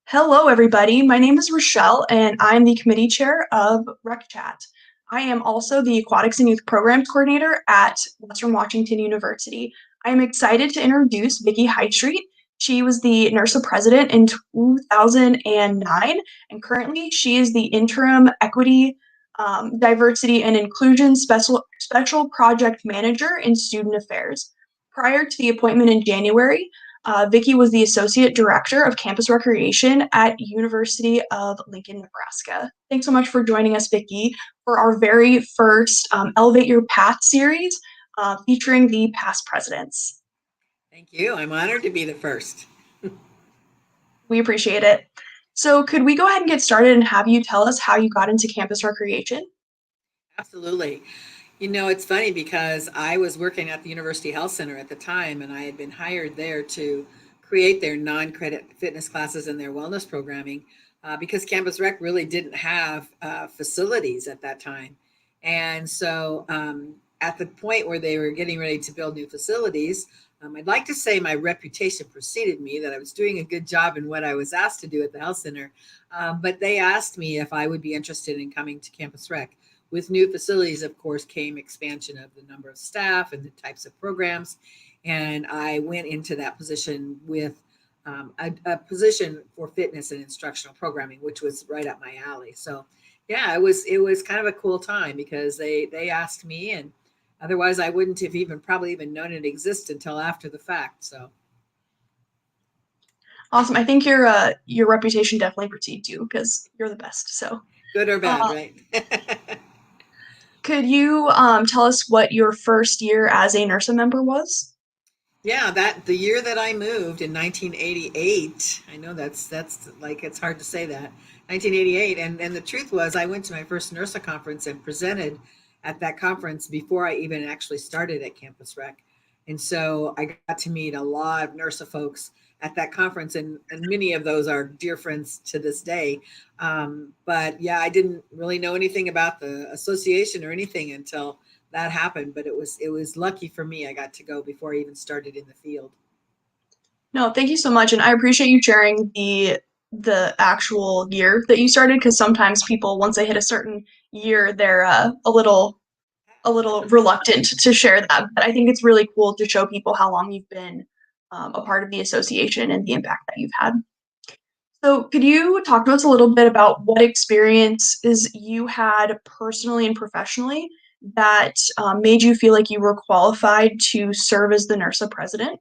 Hello, everybody. My name is Rochelle, and I'm the committee chair of Rec Chat. I am also the Aquatics and Youth Programs Coordinator at Western Washington University. I am excited to introduce Vicki Highstreet. She was the NERSA president in 2009, and currently she is the interim equity, diversity, and inclusion special project manager in student affairs. Prior to the appointment in January, Vicki was the Associate Director of Campus Recreation at University of Lincoln, Nebraska. Thanks so much for joining us, Vicki, for our very first Elevate Your Path series featuring the past presidents. Thank you. I'm honored to be the first. We appreciate it. So could we go ahead and get started and have you tell us how you got into campus recreation? Absolutely. It's funny because I was working at the University Health Center at the time, and I had been hired there to create their non credit fitness classes and their wellness programming because Campus Rec really didn't have facilities at that time. And so at the point where they were getting ready to build new facilities, I'd like to say my reputation preceded me, that I was doing a good job in what I was asked to do at the health center. But they asked me if I would be interested in coming to Campus Rec. With new facilities, of course, came expansion of the number of staff and the types of programs. And I went into that position with a position for fitness and instructional programming, which was right up my alley. So, yeah, it was kind of a cool time because they asked me, and otherwise I wouldn't have even probably even known it existed until after the fact. So, Awesome. I think your reputation definitely precedes you because you're the best. So, good or uh, bad, right? could you tell us what your first year as a NERSA member was? Yeah, that the year that I moved in 1988. I know that's like it's hard to say that. 1988, and the truth was I went to my first NERSA conference and presented at that conference before I even actually started at Campus Rec. And so I got to meet a lot of NERSA folks at that conference, and many of those are dear friends to this day. But yeah, I didn't really know anything about the association or anything until that happened, but it was lucky for me I got to go before I even started in the field. No, thank you so much, and I appreciate you sharing the actual year that you started because sometimes people once they hit a certain year they're a little reluctant to share that. But I think it's really cool to show people how long you've been a part of the association and the impact that you've had. So, could you talk to us a little bit about what experiences you had personally and professionally that made you feel like you were qualified to serve as the NERSA president?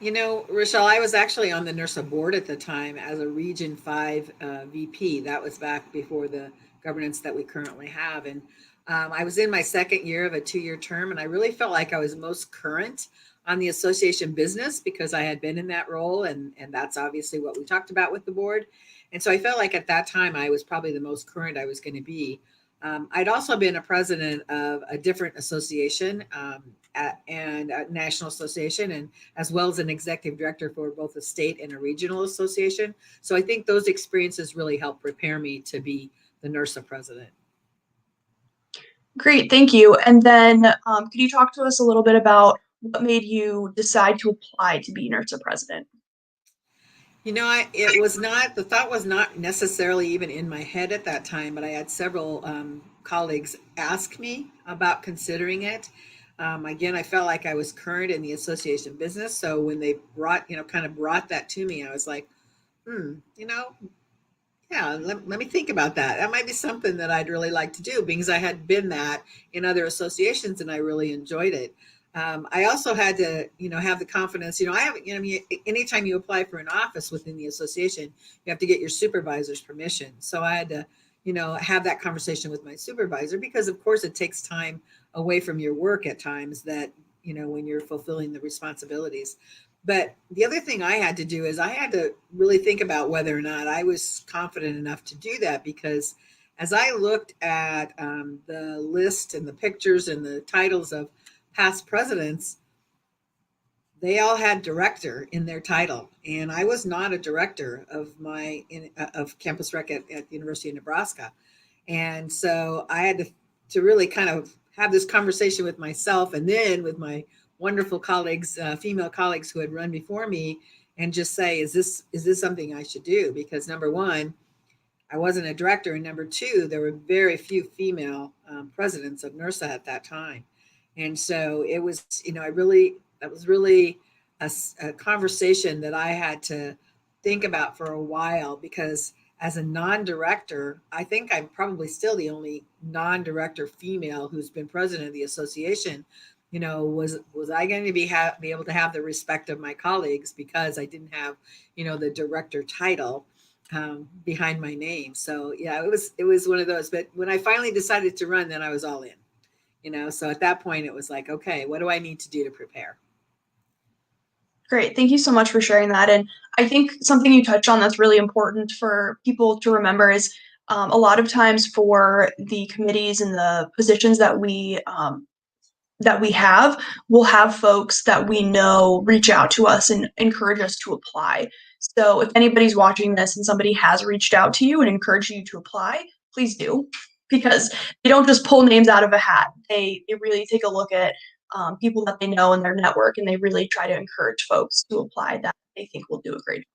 Rochelle, I was actually on the NERSA board at the time as a Region 5 VP. That was back before the governance that we currently have. And I was in my second year of a 2-year term, and I really felt like I was most current on the association business because I had been in that role. And that's obviously what we talked about with the board. And so I felt like at that time I was probably the most current I was going to be. I'd also been a president of a different association and a national association, and as well as an executive director for both a state and a regional association. So I think those experiences really helped prepare me to be the NERSA president. Great, thank you. And then, could you talk to us a little bit about what made you decide to apply to be NERSA president? It was not, the thought was not necessarily even in my head at that time, but I had several colleagues ask me about considering it. Again, I felt like I was current in the association business. So when they kind of brought that to me, I was like, hmm, yeah, let me think about that. That might be something that I'd really like to do because I had been that in other associations and I really enjoyed it. I also had to, have the confidence. I have, anytime you apply for an office within the association, you have to get your supervisor's permission. So I had to, have that conversation with my supervisor because, of course, it takes time away from your work at times that, when you're fulfilling the responsibilities. But the other thing I had to do is I had to really think about whether or not I was confident enough to do that because as I looked at the list and the pictures and the titles of past presidents, they all had director in their title, and I was not a director of Campus Rec at the University of Nebraska, and so I had to really kind of have this conversation with myself, and then with my wonderful colleagues, female colleagues who had run before me, and just say, is this something I should do? Because number one, I wasn't a director, and number two, there were very few female presidents of NERSA at that time, and so it was, I really, that was really a conversation that I had to think about for a while, because as a non-director, I think I'm probably still the only non-director female who's been president of the association. Was I going to be able to have the respect of my colleagues because I didn't have, the director title behind my name. So yeah, it was one of those. But when I finally decided to run, then I was all in. So at that point, it was like, okay, what do I need to do to prepare? Great. Thank you so much for sharing that. And I think something you touched on that's really important for people to remember is a lot of times for the committees and the positions that we have, we'll have folks that we know reach out to us and encourage us to apply. So if anybody's watching this and somebody has reached out to you and encouraged you to apply, please do, because they don't just pull names out of a hat. They really take a look at people that they know in their network, and they really try to encourage folks to apply that they think will do a great job.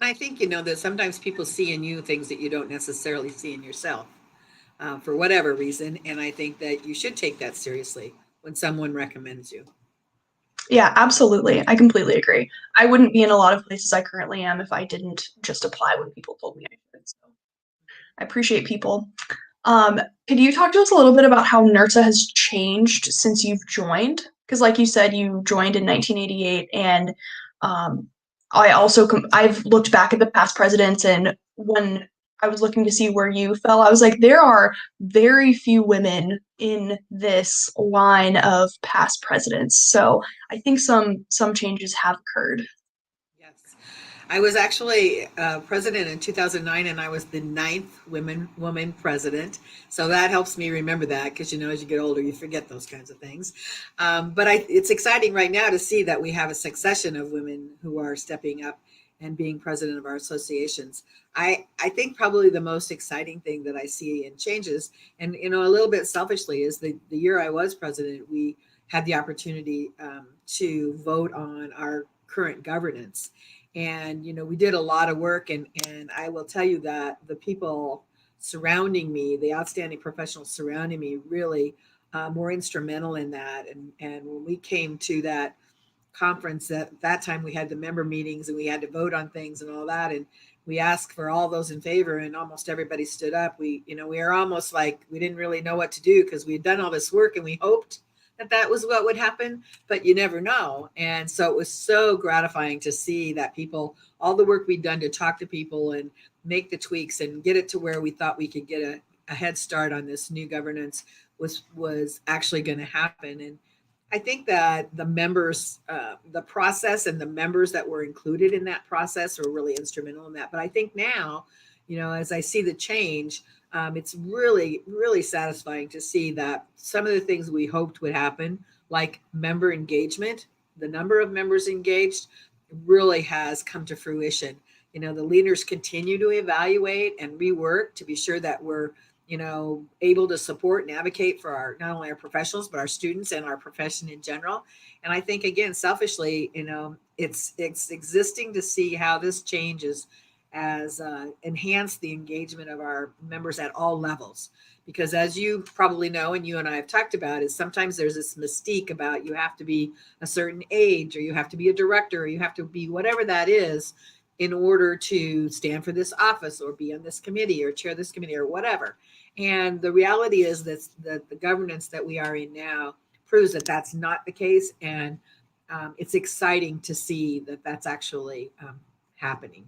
And I think, that sometimes people see in you things that you don't necessarily see in yourself, for whatever reason. And I think that you should take that seriously when someone recommends you. Yeah, absolutely. I completely agree. I wouldn't be in a lot of places I currently am if I didn't just apply when people told me I should. So I appreciate people. Um, could you talk to us a little bit about how NERSA has changed since you've joined? Because, like you said, you joined in 1988, and um, I've looked back at the past presidents, and when I was looking to see where you fell, I was like, there are very few women in this line of past presidents. So I think some changes have occurred. Yes. I was actually president in 2009, and I was the ninth woman president. So that helps me remember that, because as you get older, you forget those kinds of things. But it's exciting right now to see that we have a succession of women who are stepping up and being president of our associations. I think probably the most exciting thing that I see in changes, and a little bit selfishly, is the year I was president, we had the opportunity to vote on our current governance. And we did a lot of work, and I will tell you that the people surrounding me, the outstanding professionals surrounding me, really were instrumental in that. And when we came to that conference, at that time we had the member meetings and we had to vote on things and all that, and we asked for all those in favor, and almost everybody stood up. We were almost like we didn't really know what to do, because we had done all this work and we hoped that was what would happen, but you never know. And so it was so gratifying to see that people, all the work we'd done to talk to people and make the tweaks and get it to where we thought we could get a head start on this new governance, was actually going to happen. And I think that the members, the process and the members that were included in that process were really instrumental in that. But I think now, as I see the change, it's really, really satisfying to see that some of the things we hoped would happen, like member engagement, the number of members engaged, really has come to fruition. The leaders continue to evaluate and rework to be sure that we're, able to support and advocate for our, not only our professionals, but our students and our profession in general. And I think, again, selfishly, it's existing to see how this changes as enhanced the engagement of our members at all levels. Because as you probably know, and you and I have talked about, is sometimes there's this mystique about you have to be a certain age, or you have to be a director, or you have to be whatever that is in order to stand for this office or be on this committee or chair this committee or whatever. And the reality is that the governance that we are in now proves that that's not the case. And it's exciting to see that that's actually happening.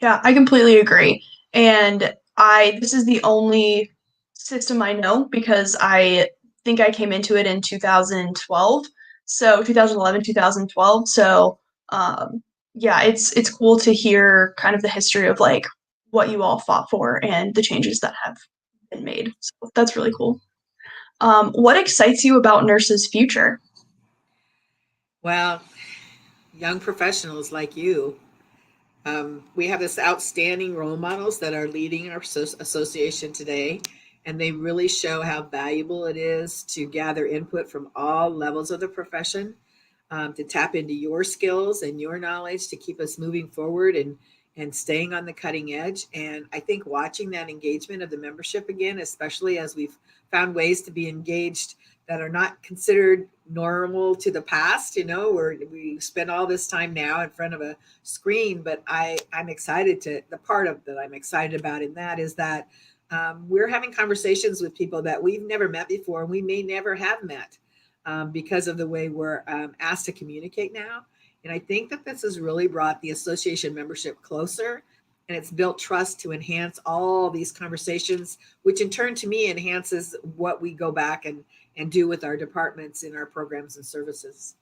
Yeah, I completely agree. And this is the only system I know, because I think I came into it in 2012. So 2011, 2012. So yeah, it's cool to hear kind of the history of like what you all fought for and the changes that have been made. So that's really cool. What excites you about Nurse's future? Well, young professionals like you, we have this outstanding role models that are leading our association today, and they really show how valuable it is to gather input from all levels of the profession. to tap into your skills and your knowledge to keep us moving forward and staying on the cutting edge. And I think watching that engagement of the membership again, especially as we've found ways to be engaged that are not considered normal to the past, where we spend all this time now in front of a screen. But I'm excited the part of that I'm excited about in that is that we're having conversations with people that we've never met before and we may never have met because of the way we're asked to communicate now. And I think that this has really brought the association membership closer, and it's built trust to enhance all these conversations, which in turn to me enhances what we go back and do with our departments in our programs and services.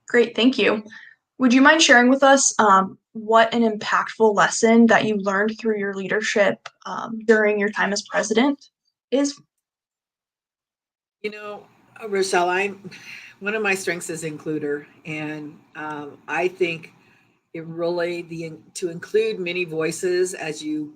Great, thank you. Would you mind sharing with us what an impactful lesson that you learned through your leadership during your time as president is? You know, Rochelle, I'm one of my strengths is includer, and I think it really the to include many voices as you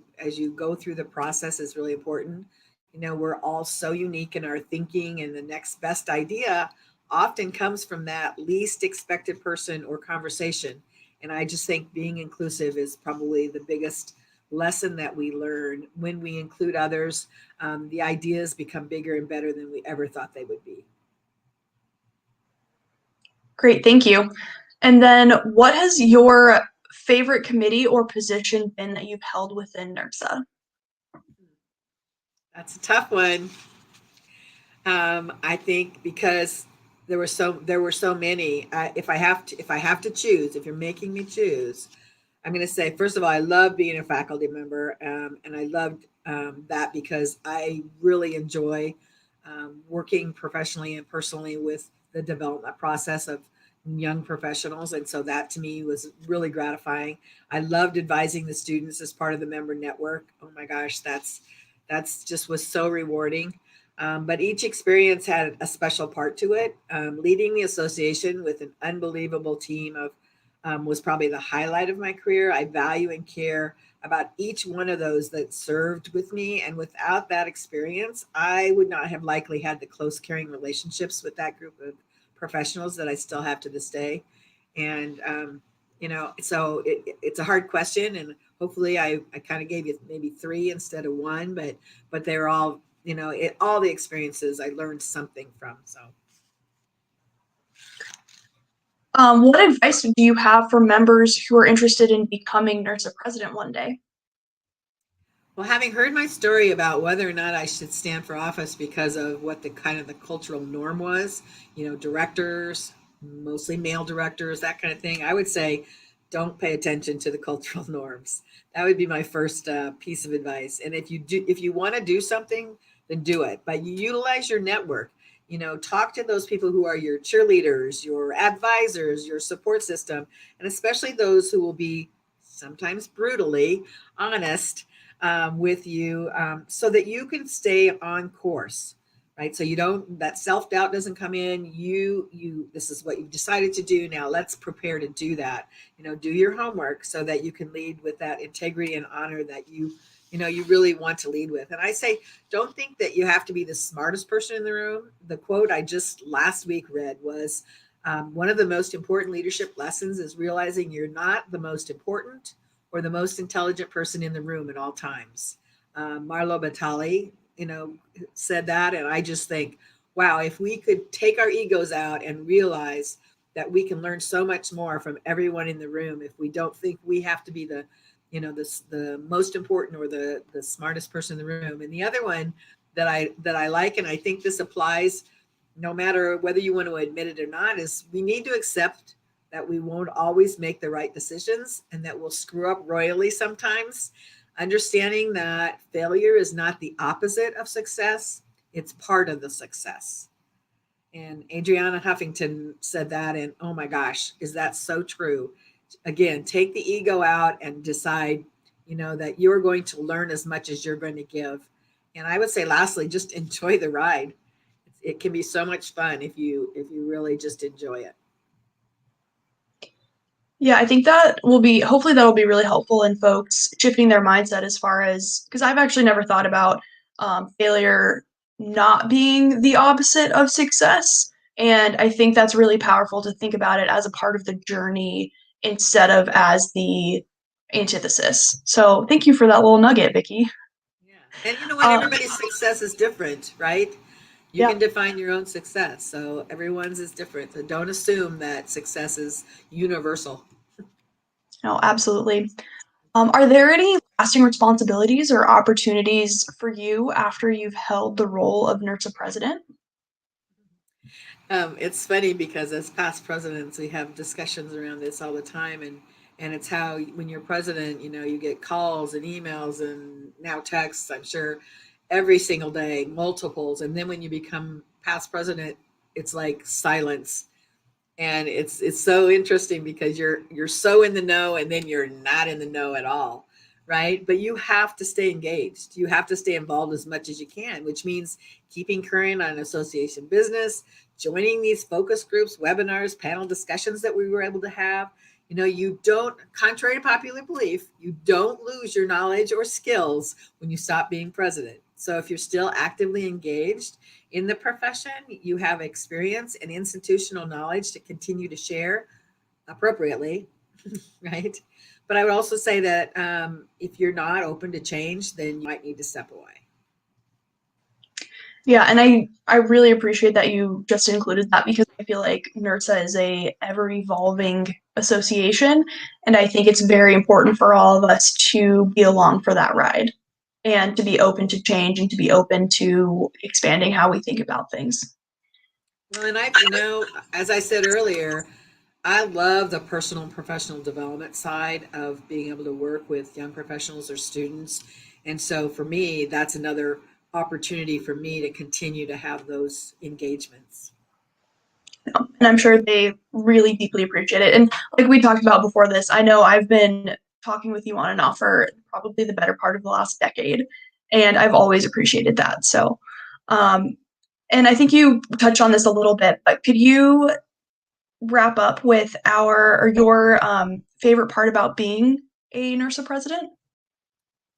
go through the process is really important. We're all so unique in our thinking, and the next best idea often comes from that least expected person or conversation. And I just think being inclusive is probably the biggest lesson that we learn when we include others. The ideas become bigger and better than we ever thought they would be. Great, thank you. And then what has your favorite committee or position been that you've held within NERSA? That's a tough one. I think because there were so many. If I have to choose, if you're making me choose, I'm going to say first of all, I love being a faculty member, and I loved that because I really enjoy working professionally and personally with the development process of young professionals, and so that to me was really gratifying. I loved advising the students as part of the member network. Oh my gosh, that's just was so rewarding. But each experience had a special part to it. Leading the association with an unbelievable team of was probably the highlight of my career. I value and care about each one of those that served with me. And without that experience, I would not have likely had the close, caring relationships with that group of professionals that I still have to this day. And, so it's a hard question. And hopefully I kind of gave you maybe three instead of one, but they're all, all the experiences I learned something from. So. What advice do you have for members who are interested in becoming NERSA president one day? Well, having heard my story about whether or not I should stand for office because of what the kind of the cultural norm was, directors, mostly male directors, that kind of thing, I would say don't pay attention to the cultural norms. That would be my first piece of advice. And if you want to do something, then do it. But you utilize your network. Talk to those people who are your cheerleaders, your advisors, your support system, and especially those who will be sometimes brutally honest with you, so that you can stay on course, right? So you don't that self-doubt doesn't come in. This is what you've decided to do. Now let's prepare to do that. Do your homework so that you can lead with that integrity and honor that you really want to lead with. And I say, don't think that you have to be the smartest person in the room. The quote I just last week read was, one of the most important leadership lessons is realizing you're not the most important or the most intelligent person in the room at all times. Marlo Batali, said that, and I just think, wow, if we could take our egos out and realize that we can learn so much more from everyone in the room if we don't think we have to be the most important or the smartest person in the room. And the other one that I like, and I think this applies no matter whether you want to admit it or not, is we need to accept that we won't always make the right decisions and that we'll screw up royally sometimes. Understanding that failure is not the opposite of success, it's part of the success. And Adriana Huffington said that, and oh my gosh, is that so true? Again, take the ego out and decide, that you're going to learn as much as you're going to give. And I would say, lastly, just enjoy the ride. It can be so much fun if you really just enjoy it. Yeah, I think that will be hopefully that'll be really helpful in folks shifting their mindset as far as because I've actually never thought about failure not being the opposite of success. And I think that's really powerful to think about it as a part of the journey instead of as the antithesis. So thank you for that little nugget, Vicki. Yeah. And you know what? Uh, Everybody's success is different, right? You yeah, can define your own success. So everyone's is different. So don't assume that success is universal. no, absolutely. Are there any lasting responsibilities or opportunities for you after you've held the role of NERSA president? It's funny because as past presidents, we have discussions around this all the time, and it's how when you're president, you know, you get calls and emails and now texts. I'm sure every single day, multiples, and then when you become past president, it's like silence, and it's so interesting because you're so in the know and then you're not in the know at all, right? But you have to stay engaged, you have to stay involved as much as you can, which means keeping current on association business, joining these focus groups, webinars, panel discussions that we were able to have. You know, you don't, contrary to popular belief, you don't lose your knowledge or skills when you stop being president. So if you're still actively engaged in the profession, you have experience and institutional knowledge to continue to share appropriately, right? But I would also say that if you're not open to change, then you might need to step away. Yeah, and I really appreciate that you just included that because I feel like NERSA is a ever evolving association, and I think it's very important for all of us to be along for that ride and to be open to change and to be open to expanding how we think about things. Well, and I, you know, as I said earlier, I love the personal and professional development side of being able to work with young professionals or students. And so for me, that's another opportunity for me to continue to have those engagements. And I'm sure they really deeply appreciate it. And like we talked about before this, I know I've been talking with you on and off for probably the better part of the last decade, and I've always appreciated that. So, um, and I think you touched on this a little bit, but could you wrap up with our or your favorite part about being a NERSA president?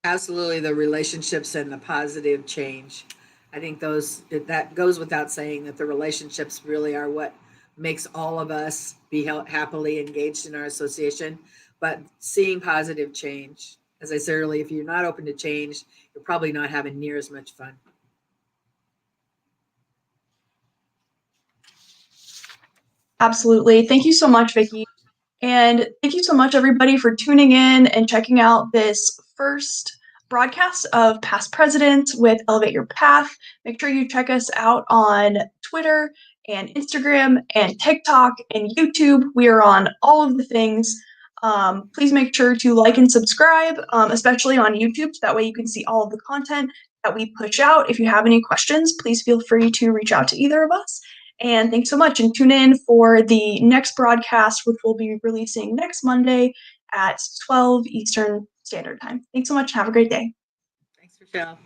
Absolutely, the relationships and the positive change. I think those that goes without saying that the relationships really are what makes all of us be happily engaged in our association. But seeing positive change, as I said earlier, if you're not open to change, you're probably not having near as much fun. Absolutely. Thank you so much, Vicki. And thank you so much, everybody, for tuning in and checking out this first broadcast of Past Presidents with Elevate Your Path. Make sure you check us out on Twitter and Instagram and TikTok and YouTube. We are on all of the things. Please make sure to like and subscribe, especially on YouTube, so that way you can see all of the content that we push out. If you have any questions, please feel free to reach out to either of us. And thanks so much. And tune in for the next broadcast, which we'll be releasing next Monday at 12 Eastern Standard Time. Thanks so much. Have a great day. Thanks, Rochelle.